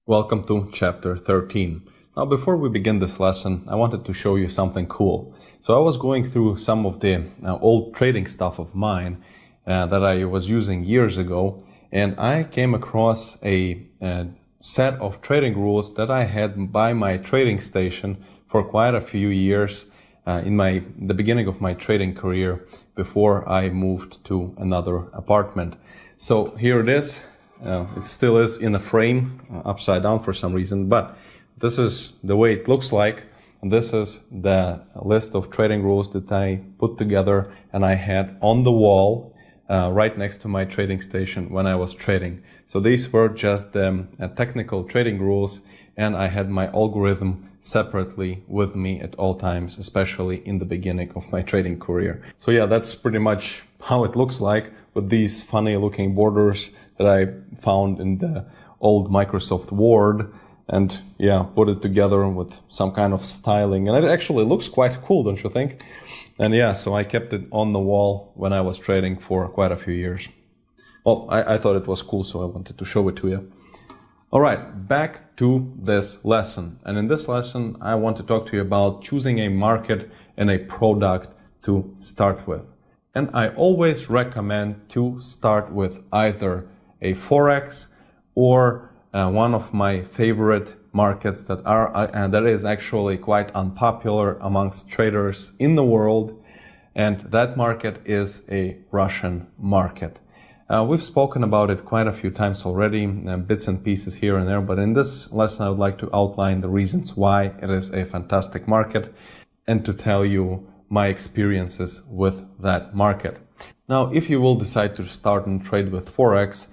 Welcome to chapter 13. Now, before we begin this lesson, I wanted to show you something cool. So I was going through some of the old trading stuff of mine that I was using years ago, and I came across a set of trading rules that I had by my trading station for quite a few years in the beginning of my trading career before I moved to another apartment. So here it is. It still is in a frame, upside down for some reason, but this is the way it looks like. And this is the list of trading rules that I put together and I had on the wall right next to my trading station when I was trading. So these were just the technical trading rules, and I had my algorithm separately with me at all times, especially in the beginning of my trading career. So yeah, that's pretty much how it looks like, with these funny looking borders that I found in the old Microsoft Word, and yeah, put it together with some kind of styling, and it actually looks quite cool, don't you think? And yeah, so I kept it on the wall when I was trading for quite a few years. Well, I thought it was cool, so I wanted to show it to you. All right, back to this lesson. And in this lesson, I want to talk to you about choosing a market and a product to start with. And I always recommend to start with either a Forex or one of my favorite markets that is actually quite unpopular amongst traders in the world, and that market is a Russian market. We've spoken about it quite a few times already, bits and pieces here and there, but in this lesson I would like to outline the reasons why it is a fantastic market and to tell you my experiences with that market. Now, if you will decide to start and trade with Forex,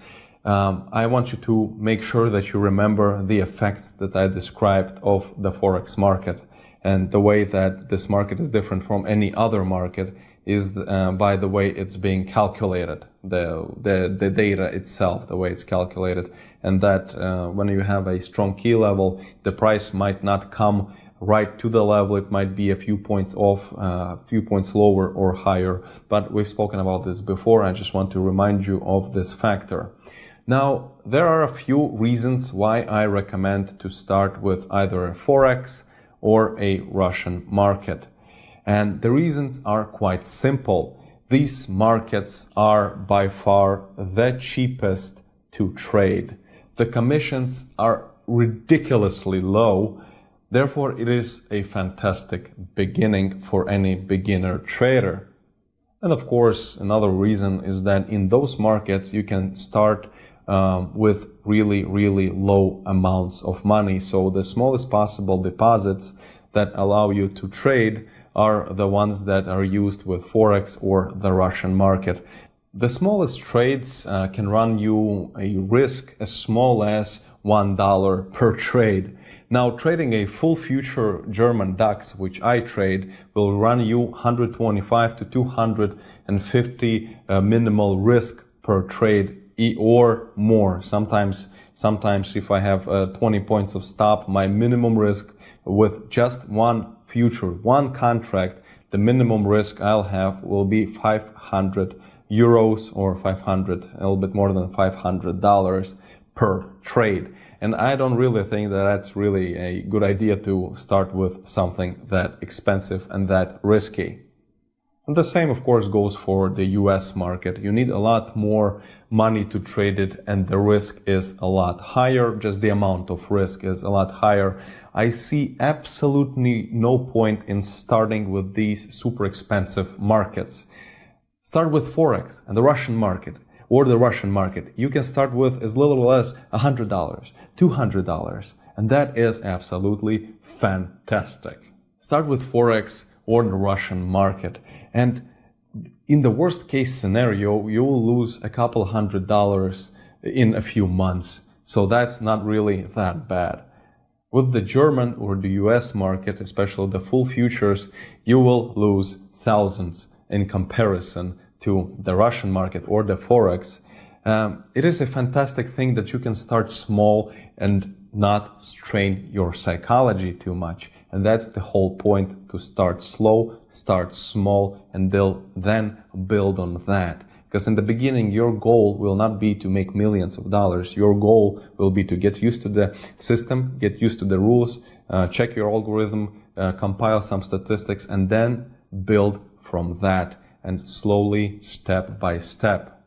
I want you to make sure that you remember the effects that I described of the Forex market. And the way that this market is different from any other market is by the way it's being calculated, the data itself, the way it's calculated. And that when you have a strong key level, the price might not come right to the level. It might be a few points off, a few points lower or higher. But we've spoken about this before. I just want to remind you of this factor. Now, there are a few reasons why I recommend to start with either a Forex or a Russian market. And the reasons are quite simple. These markets are by far the cheapest to trade. The commissions are ridiculously low. Therefore, it is a fantastic beginning for any beginner trader. And of course, another reason is that in those markets, you can start with really, really low amounts of money. So the smallest possible deposits that allow you to trade are the ones that are used with Forex or the Russian market. The smallest trades can run you a risk as small as $1 per trade. Now, trading a full future German DAX, which I trade, will run you 125 to 250 minimal risk per trade or more. Sometimes if I have 20 points of stop, my minimum risk with just one future, one contract, the minimum risk I'll have will be 500 euros or a little bit more than $500 per trade. And I don't really think that that's really a good idea to start with something that expensive and that risky. And the same, of course, goes for the US market. You need a lot more money to trade it, and the risk is a lot higher. Just the amount of risk is a lot higher. I see absolutely no point in starting with these super expensive markets. Start with Forex and the Russian market. Or the Russian market. You can start with as little as $100, $200, and that is absolutely fantastic. Start with Forex or the Russian market, and in the worst case scenario, you will lose a couple $100 in a few months, so that's not really that bad. With the German or the US market, especially the full futures, you will lose thousands in comparison to the Russian market or the Forex. It is a fantastic thing that you can start small and not strain your psychology too much. And that's the whole point, to start slow, start small, and then build on that. Because in the beginning, your goal will not be to make millions of dollars. Your goal will be to get used to the system, get used to the rules, check your algorithm, compile some statistics, and then build from that, and slowly, step by step.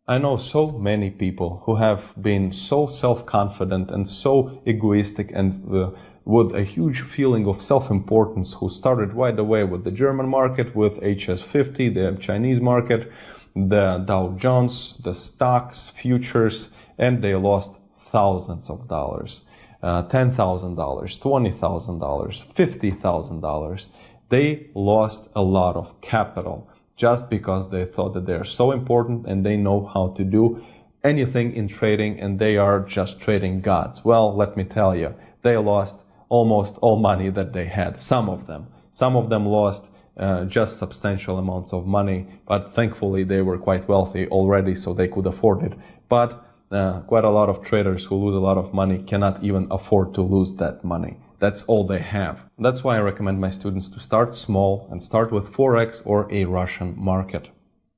I know so many people who have been so self-confident and so egoistic and with a huge feeling of self-importance, who started right away with the German market, with HS50, the Chinese market, the Dow Jones, the stocks, futures, and they lost thousands of dollars, $10,000, $20,000, $50,000. They lost a lot of capital just because they thought that they're so important and they know how to do anything in trading and they are just trading gods. Well, let me tell you, they lost almost all money that they had. Some of them lost just substantial amounts of money, but thankfully they were quite wealthy already, so they could afford it. But quite a lot of traders who lose a lot of money cannot even afford to lose that money. That's all they have. That's why I recommend my students to start small and start with Forex or a Russian market.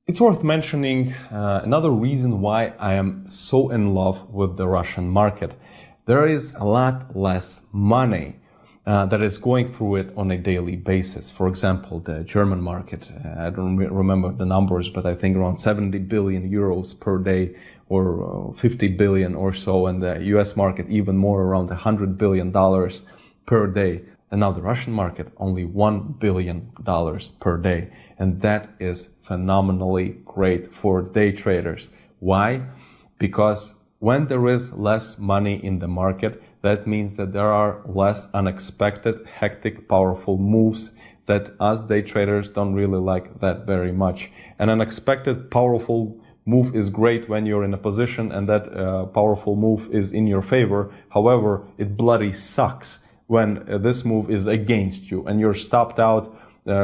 It's worth mentioning another reason why I am so in love with the Russian market. There is a lot less money that is going through it on a daily basis. For example, the German market, I don't remember the numbers, but I think around 70 billion euros per day, or 50 billion or so, and the US market even more, around $100 billion per day. And now the Russian market, only $1 billion per day. And that is phenomenally great for day traders. Why? Because when there is less money in the market, that means that there are less unexpected, hectic, powerful moves that us day traders don't really like that very much. An unexpected, powerful move is great when you're in a position and that powerful move is in your favor. However, it bloody sucks when this move is against you and you're stopped out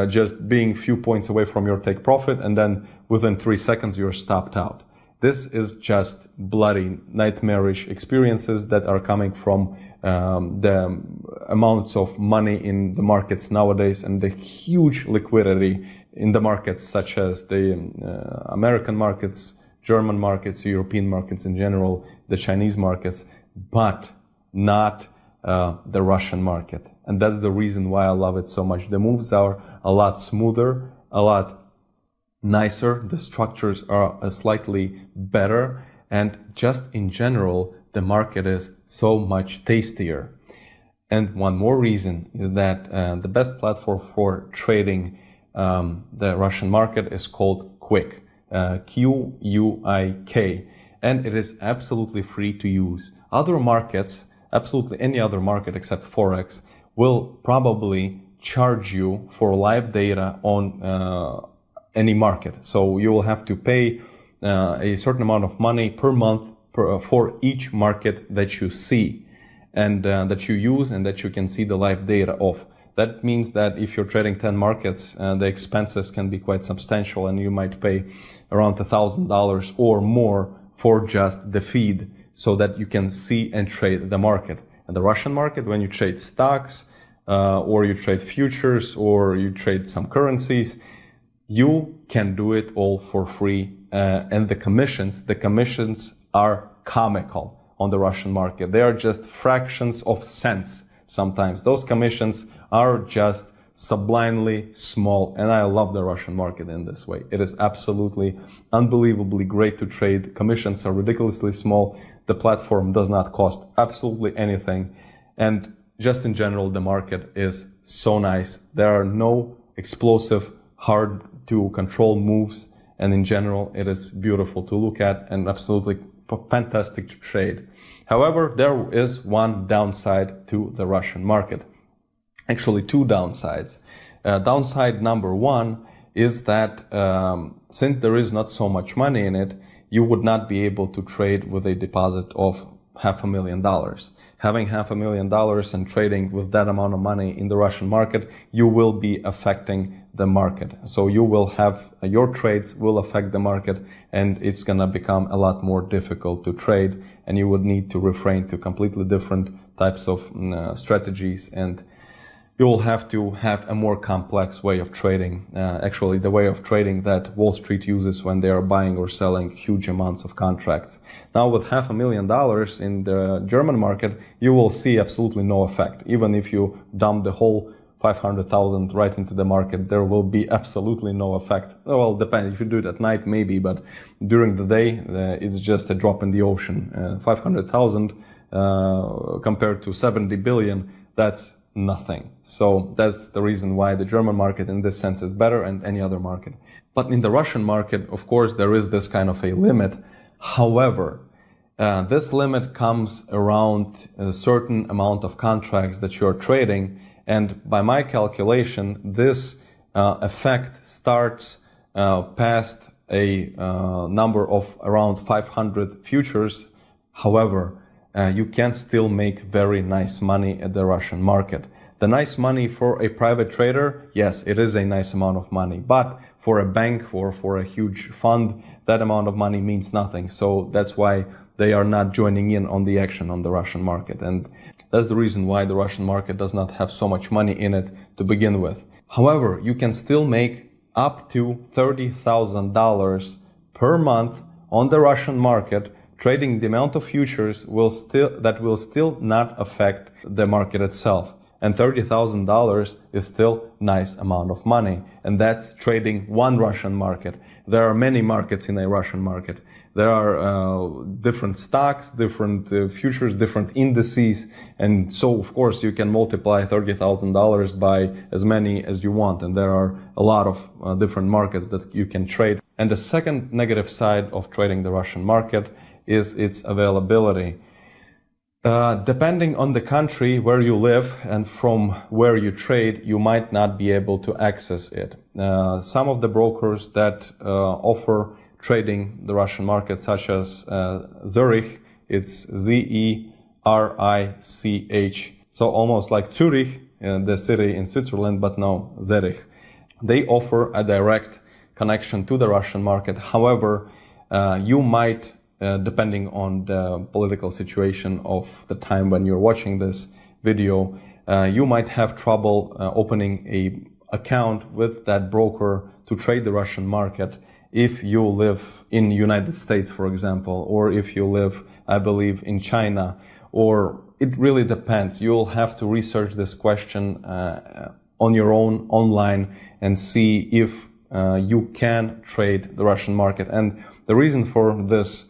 just being few points away from your take profit, and then within 3 seconds you're stopped out. This is just bloody nightmarish experiences that are coming from the amounts of money in the markets nowadays and the huge liquidity in the markets, such as the American markets, German markets, European markets in general, the Chinese markets, but not the Russian market. And that's the reason why I love it so much. The moves are a lot smoother, a lot nicer, the structures are slightly better, and just in general, the market is so much tastier. And one more reason is that the best platform for trading the Russian market is called Quick, Q-U-I-K, and it is absolutely free to use. Other markets, absolutely any other market except Forex, will probably charge you for live data on any market. So you will have to pay a certain amount of money per month for each market that you see and that you use and that you can see the live data of. That means that if you're trading 10 markets, the expenses can be quite substantial and you might pay around $1,000 or more for just the feed so that you can see and trade the market. And the Russian market, when you trade stocks or you trade futures or you trade some currencies, you can do it all for free. And the commissions are comical on the Russian market. They are just fractions of cents sometimes. Those commissions are just sublimely small, and I love the Russian market in this way. It is absolutely unbelievably great to trade. Commissions are ridiculously small. The platform does not cost absolutely anything, and just in general, the market is so nice. There are no explosive, hard to control moves, and in general, it is beautiful to look at and absolutely fantastic to trade. However, there is one downside to the Russian market. Actually, two downsides. Downside number one is that since there is not so much money in it, you would not be able to trade with a deposit of $500,000. Having $500,000 and trading with that amount of money in the Russian market, you will be affecting the market. So you will have, your trades will affect the market, and it's going to become a lot more difficult to trade, and you would need to refrain to completely different types of strategies and you will have to have a more complex way of trading, actually the way of trading that Wall Street uses when they are buying or selling huge amounts of contracts. Now with $500,000 in the German market, you will see absolutely no effect. Even if you dump the whole 500,000 right into the market, there will be absolutely no effect. Well, depends. If you do it at night, maybe, but during the day, it's just a drop in the ocean. 500,000 compared to 70 billion, that's nothing. So that's the reason why the German market in this sense is better than any other market. But in the Russian market, of course, there is this kind of a limit. However, this limit comes around a certain amount of contracts that you're trading. And by my calculation, this effect starts past a number of around 500 futures. However, you can still make very nice money at the Russian market. The nice money for a private trader, yes, it is a nice amount of money. But for a bank or for a huge fund, that amount of money means nothing. So that's why they are not joining in on the action on the Russian market. And that's the reason why the Russian market does not have so much money in it to begin with. However, you can still make up to $30,000 per month on the Russian market. Trading the amount of futures will still not affect the market itself. And $30,000 is still nice amount of money. And that's trading one Russian market. There are many markets in a Russian market. There are different stocks, different futures, different indices. And so, of course, you can multiply $30,000 by as many as you want. And there are a lot of different markets that you can trade. And the second negative side of trading the Russian market is its availability. Depending on the country where you live and from where you trade, you might not be able to access it. Some of the brokers that offer trading the Russian market, such as Zurich, it's Zerich, so almost like Zurich, the city in Switzerland, but no, Zurich. They offer a direct connection to the Russian market. However, you might depending on the political situation of the time when you're watching this video, you might have trouble opening an account with that broker to trade the Russian market if you live in the United States, for example, or if you live, I believe, in China, or it really depends. You'll have to research this question on your own online and see if you can trade the Russian market. And the reason for this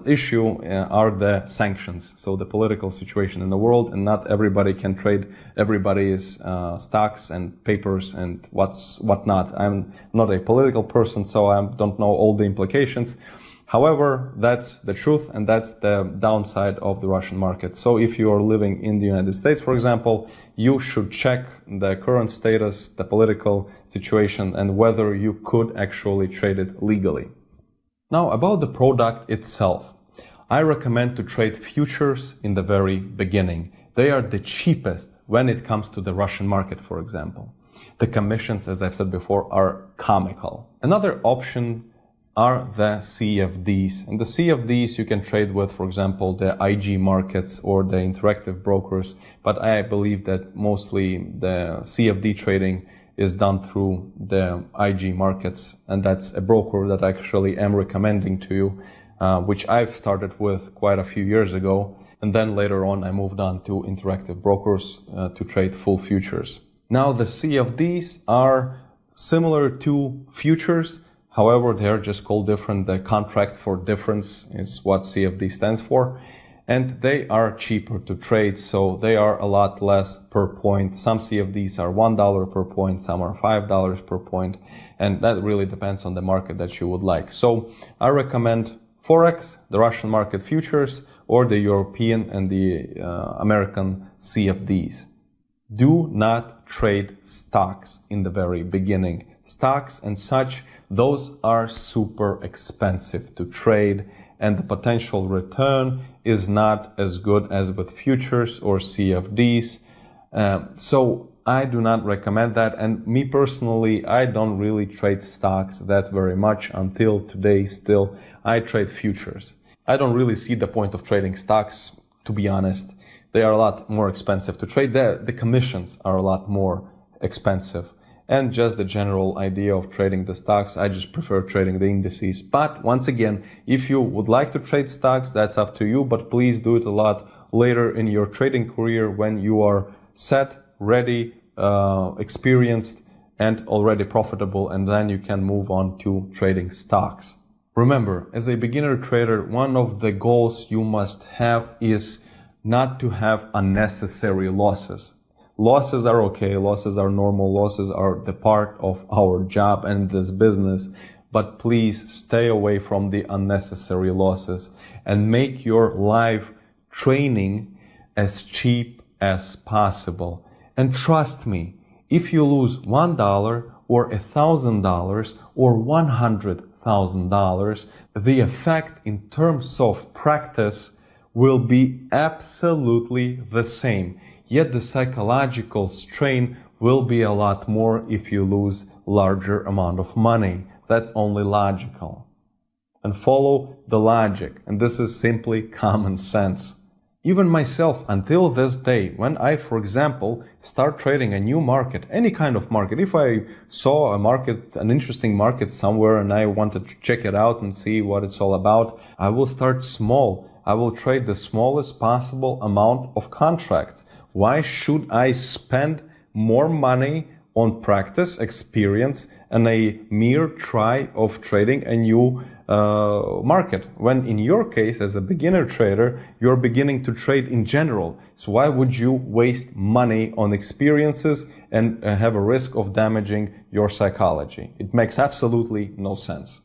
issue are the sanctions, so the political situation in the world, and not everybody can trade everybody's stocks and papers and whatnot. I'm not a political person, so I don't know all the implications. However, that's the truth, and that's the downside of the Russian market. So if you are living in the United States, for example, you should check the current status, the political situation, and whether you could actually trade it legally. Now, about the product itself, I recommend to trade futures in the very beginning. They are the cheapest when it comes to the Russian market, for example. The commissions, as I've said before, are comical. Another option are the CFDs. And the CFDs you can trade with, for example, the IG markets or the interactive brokers. But I believe that mostly the CFD trading is done through the IG markets, and that's a broker that I actually am recommending to you, which I've started with quite a few years ago, and then later on I moved on to interactive brokers to trade full futures. Now the CFDs are similar to futures, however they are just called different. The contract for difference is what CFD stands for. And they are cheaper to trade, so they are a lot less per point. Some CFDs are $1 per point, some are $5 per point, and that really depends on the market that you would like. So I recommend Forex, the Russian market futures, or the European and the American CFDs. Do not trade stocks in the very beginning. Stocks and such, those are super expensive to trade, and the potential return is not as good as with futures or CFDs. So I do not recommend that. And me personally, I don't really trade stocks that very much until today. Still, I trade futures. I don't really see the point of trading stocks, to be honest, they are a lot more expensive to trade. The commissions are a lot more expensive. And just the general idea of trading the stocks, I just prefer trading the indices. But once again, if you would like to trade stocks, that's up to you, but please do it a lot later in your trading career when you are set, ready, experienced, and already profitable, and then you can move on to trading stocks. Remember, as a beginner trader, one of the goals you must have is not to have unnecessary losses. Losses are okay, losses are normal, losses are the part of our job and this business, but please stay away from the unnecessary losses and make your live training as cheap as possible. And trust me, if you lose $1 or $1,000 or $100,000, the effect in terms of practice will be absolutely the same. Yet the psychological strain will be a lot more if you lose larger amount of money. That's only logical. And follow the logic. And this is simply common sense. Even myself, until this day, when I, for example, start trading a new market, any kind of market, if I saw a market, an interesting market somewhere, and I wanted to check it out and see what it's all about, I will start small. I will trade the smallest possible amount of contracts. Why should I spend more money on practice, experience, and a mere try of trading a new market, when in your case, as a beginner trader, you're beginning to trade in general? So why would you waste money on experiences and have a risk of damaging your psychology? It makes absolutely no sense.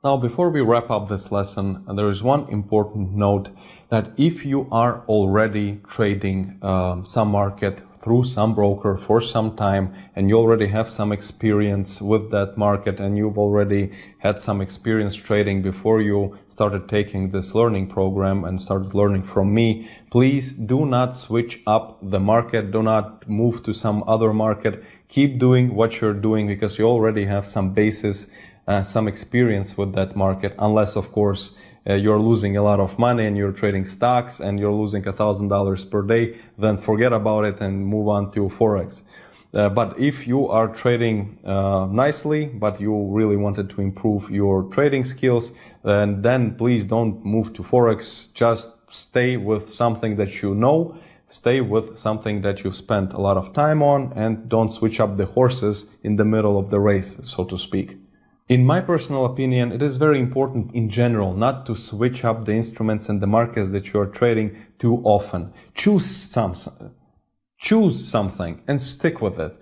Now, before we wrap up this lesson, there is one important note that if you are already trading some market through some broker for some time and you already have some experience with that market and you've already had some experience trading before you started taking this learning program and started learning from me, please do not switch up the market. Do not move to some other market. Keep doing what you're doing because you already have some basis, some experience with that market, unless of course you're losing a lot of money and you're trading stocks and you're losing $1,000 per day, then forget about it and move on to Forex. But if you are trading nicely, but you really wanted to improve your trading skills, then please don't move to Forex. Just stay with something that you know, stay with something that you've spent a lot of time on, and don't switch up the horses in the middle of the race, so to speak. In my personal opinion, it is very important in general not to switch up the instruments and the markets that you are trading too often. Choose something and stick with it.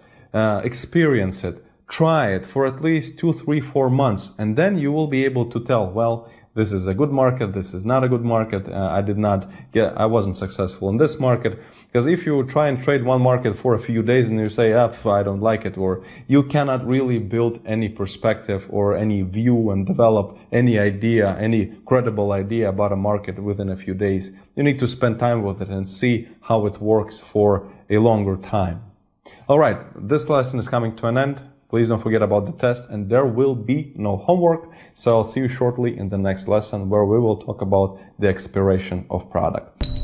Experience it. Try it for at least 2, 3, 4 months, and then you will be able to tell, well, this is a good market, this is not a good market, I wasn't successful in this market. Because if you try and trade one market for a few days and you say, I don't like it, or you cannot really build any perspective or any view and develop any idea, any credible idea about a market within a few days. You need to spend time with it and see how it works for a longer time. All right, this lesson is coming to an end. Please don't forget about the test, and there will be no homework. So I'll see you shortly in the next lesson where we will talk about the expiration of products.